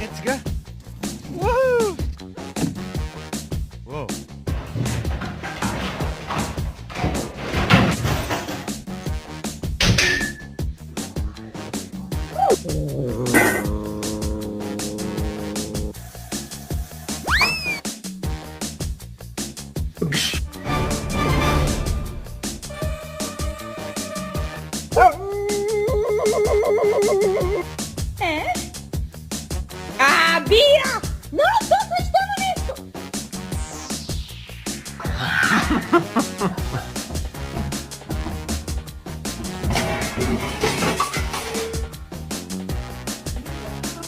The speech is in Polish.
Let's go. Woohoo! Whoa. ¿Eh? ¡Había! ¡No los dos están en esto!